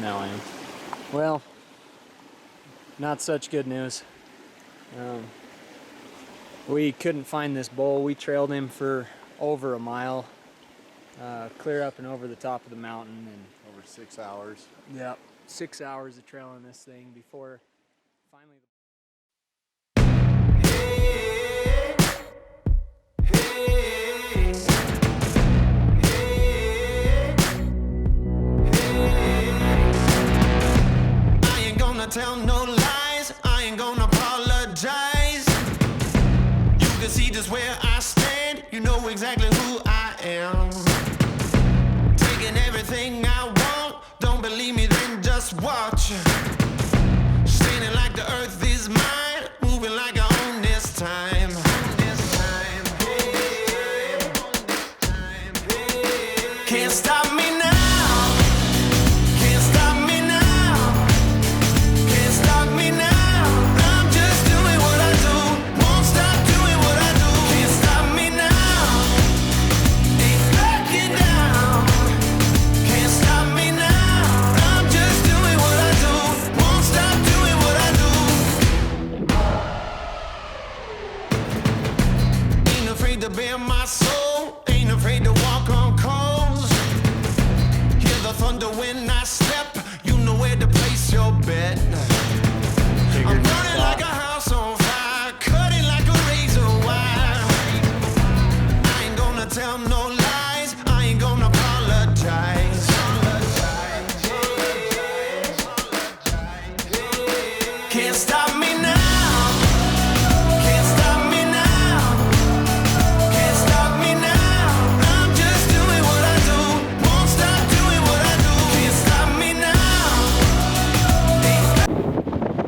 Now I am. Well, not such good news. We couldn't find this bull. We trailed him for over a mile, clear up and over the top of the mountain, and over 6 hours. Yep, 6 hours of trailing this thing before finally. I ain't gonna tell no lies, I ain't gonna apologize. You can see just where I stand, you know exactly who I am. Taking everything I want, don't believe me then just watch. Standing like the earth is mine, moving like I own this time. Can't stop me now. Can't stop me now. Can't stop me now. I'm just doing what I do. Won't stop doing what I do. Can't stop me now. Ain't backing down. Can't stop me now. I'm just doing what I do. Won't stop doing what I do. Ain't afraid to bare my soul. Ain't afraid to walk on coals. Hear the thunder when I step. You know where to place your bet. I'm running like a house on fire, cutting like a razor wire. I ain't gonna tell no lies, I ain't gonna apologize. Can't stop me now. Can't stop me now. Can't stop me now. I'm just doing what I do. Won't stop doing what I do. Can't stop me now.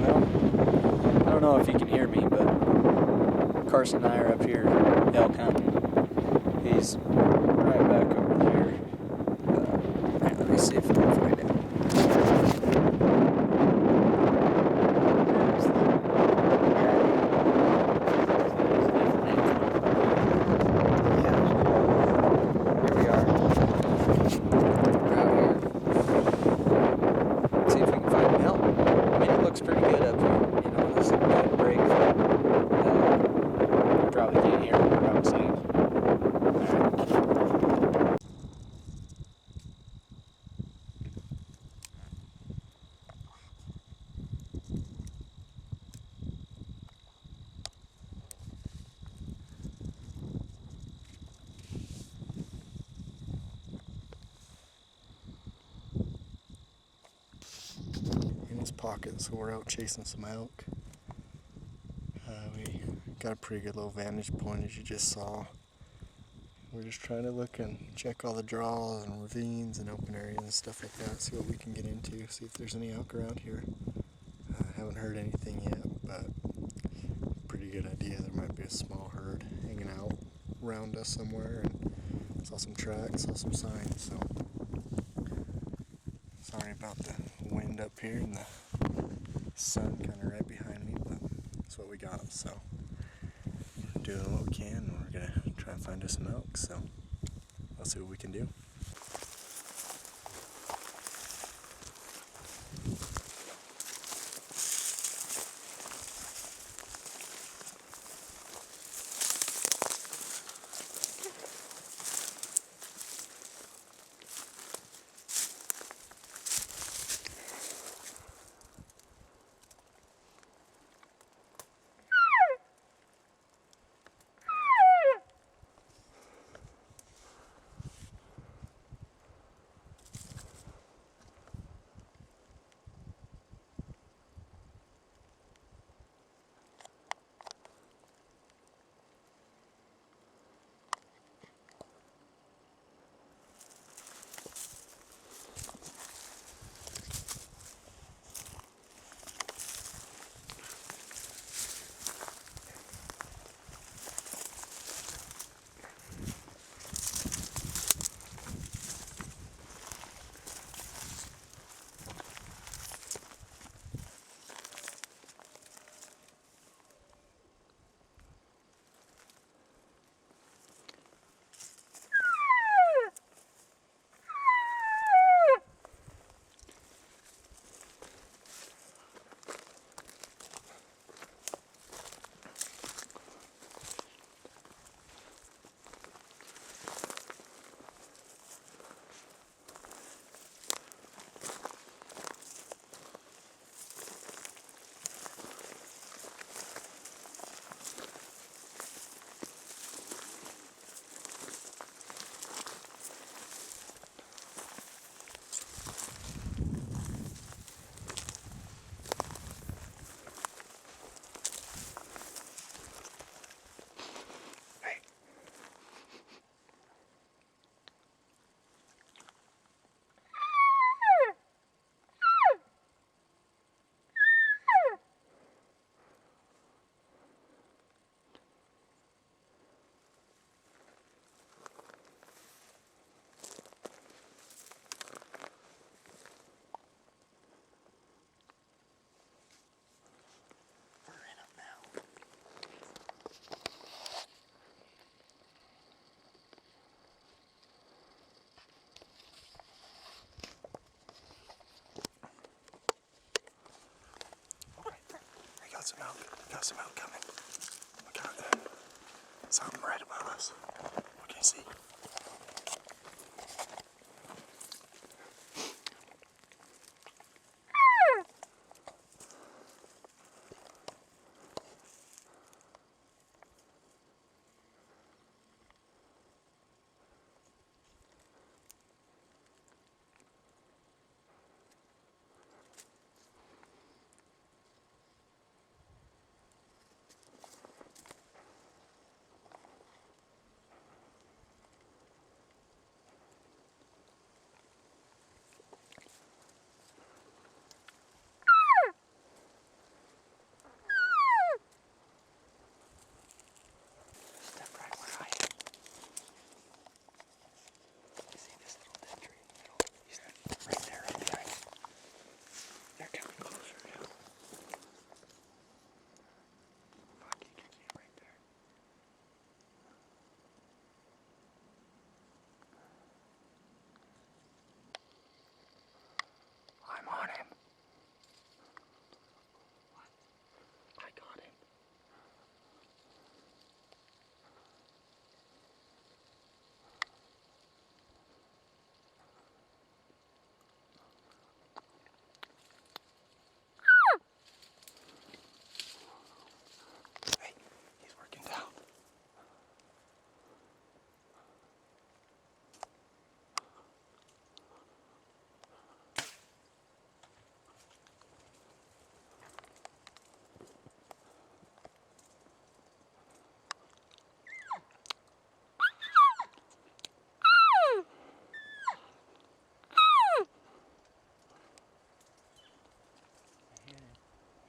Well, I don't know if you can hear me, but Carson and I are up here elk hunting. He's right back over there. Let me see if I can find him. Here we are. We're out here. See if we can find him. Help. I mean, it looks pretty good up here. You know, this is a good break. You probably can't hear what I'm saying. In his pocket, so we're out chasing some elk. We got a pretty good little vantage point, as you just saw. We're just trying to look and check all the draws and ravines and open areas and stuff like that, see what we can get into, see if there's any elk around here. Haven't heard anything yet, but pretty good idea there might be a small herd hanging out around us somewhere, and saw some tracks, saw some signs, so sorry about the wind up here and the sun kind of right behind me, but that's what we got. So we're doing what we can, and we're gonna try and find us some elk, so let's see what we can do. got some out coming. We got something right above us. What can you see?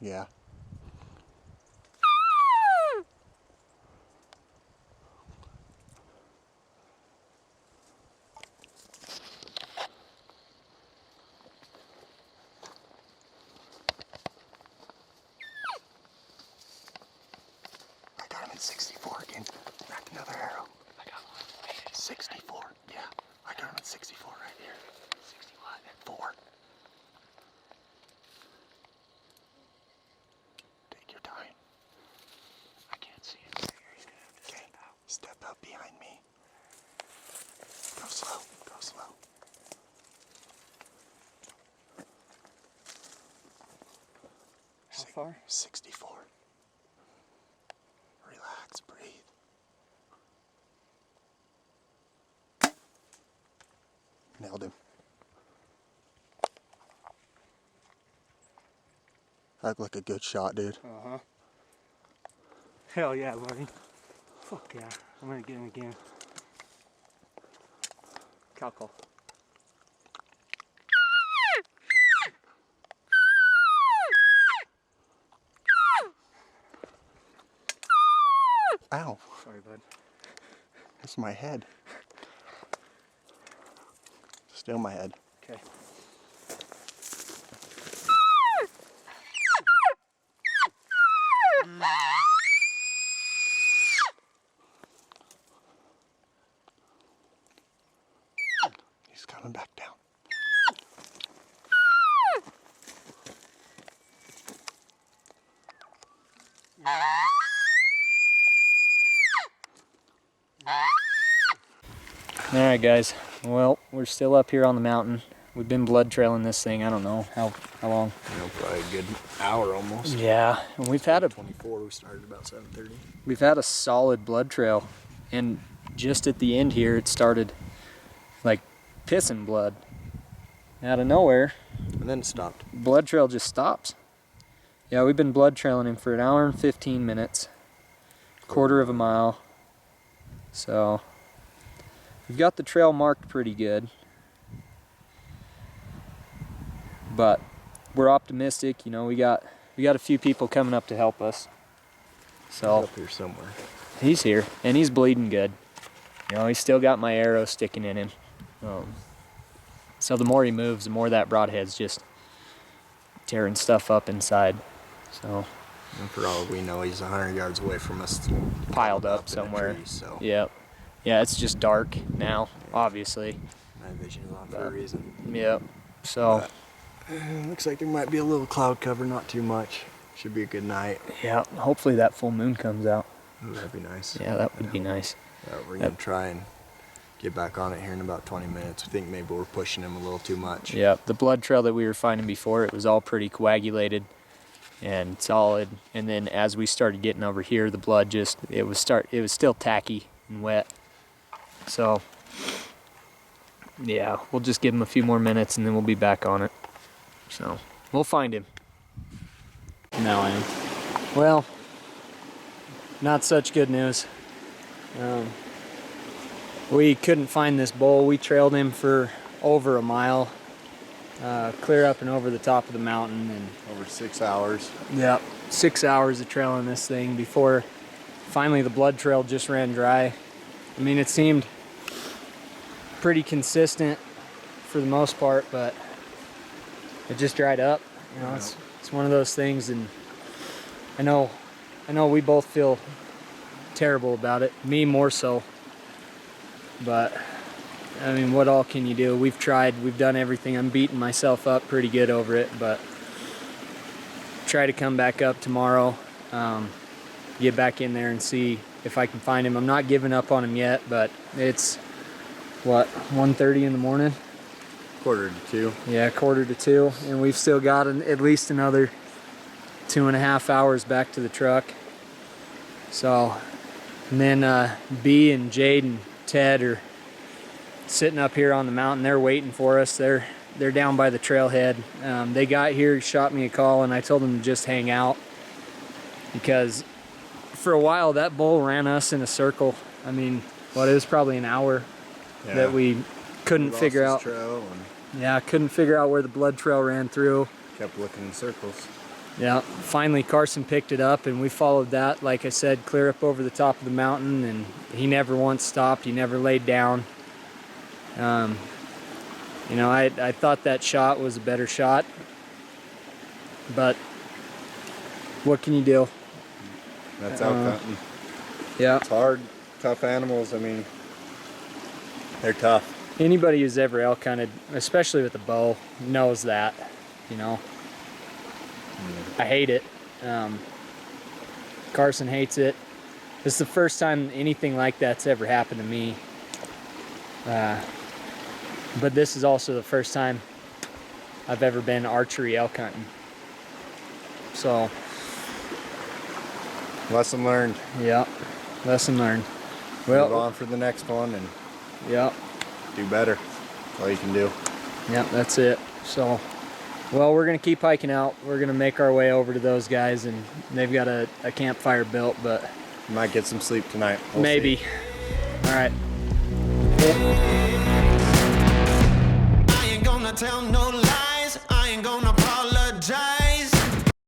Yeah. I got him at 64 again. Back another arrow. I got one. 64. Yeah. I got him at 64 right here. 61. 4. Take your time. I can't see him here. He's gonna have to step out. Step out behind me. Go slow. Go slow. How far? 64. Relax, breathe. Nailed him. That looked like a good shot, dude. Uh-huh. Hell yeah, buddy. Fuck yeah. I'm gonna get him again. Cow call. Ow. Sorry, bud. That's my head. Still my head. Okay. He's coming back down. Alright guys, well, we're still up here on the mountain. We've been blood trailing this thing, I don't know how long. Probably a good hour almost. Yeah, and we've had 24, we started about 7:30. We've had a solid blood trail, and just at the end here it started like pissing blood. Out of nowhere, And then it stopped. blood trail just stops. Yeah, we've been blood trailing him for an hour and 15 minutes, quarter of a mile. So we've got the trail marked pretty good, but we're optimistic. You know, we got a few people coming up to help us. So He's up here somewhere. he's here, and he's bleeding good. You know, he's still got my arrow sticking in him. So the more he moves, the more that broadhead's just tearing stuff up inside. So And for all we know, he's 100 yards away from us. piled up in a somewhere. tree, so Yep. Yeah, it's just dark now, obviously. my vision is on for a reason. Yep. So Looks like there might be a little cloud cover, not too much. Should be a good night. Yeah, hopefully that full moon comes out. Ooh, that'd be nice. Yeah, that would be nice. We're gonna try and get back on it here in about 20 minutes. We think maybe we're pushing him a little too much. Yeah, the blood trail that we were finding before, it was all pretty coagulated and solid. And then as we started getting over here, the blood just, it was still tacky and wet. So, yeah, we'll just give him a few more minutes and then we'll be back on it. So, we'll find him. Now I am. Well, not such good news. We couldn't find this bull. We trailed him for over a mile, clear up and over the top of the mountain, and Over 6 hours. yep, 6 hours of trailing this thing before finally the blood trail just ran dry. I mean, it seemed pretty consistent for the most part, but it just dried up. You know, it's one of those things, and I know we both feel terrible about it. Me more so. But I mean, what all can you do? We've tried, we've done everything. I'm beating myself up pretty good over it, but try to come back up tomorrow, get back in there and see if I can find him. I'm not giving up on him yet, but it's what, 1:30 in the morning? 1:45. Yeah, 1:45, and we've still got at least another 2.5 hours back to the truck. So, and then B and Jade and Ted are sitting up here on the mountain. They're waiting for us. They're down by the trailhead. They got here, shot me a call, and I told them to just hang out because for a while that bull ran us in a circle. I mean, it was probably an hour that we couldn't figure out. Yeah, couldn't figure out where the blood trail ran through. Kept looking in circles. Yeah, finally Carson picked it up and we followed that, like I said, clear up over the top of the mountain, and he never once stopped, he never laid down. You know, I thought that shot was a better shot, but what can you do? That's elk hunting. Yeah. It's hard, tough animals. I mean, they're tough. Anybody who's ever elk hunted, especially with a bow, knows that, you know. I hate it. Carson hates it. This is the first time anything like that's ever happened to me. But this is also the first time I've ever been archery elk hunting. So, Lesson learned. yeah, lesson learned. Move Well, on for the next one and yeah, do better. That's all you can do. yeah, that's it. So, well, we're gonna keep hiking out. We're gonna make our way over to those guys, and they've got a campfire built, but You might get some sleep tonight. We'll maybe. see. All right. I ain't gonna tell no lies. I ain't gonna apologize.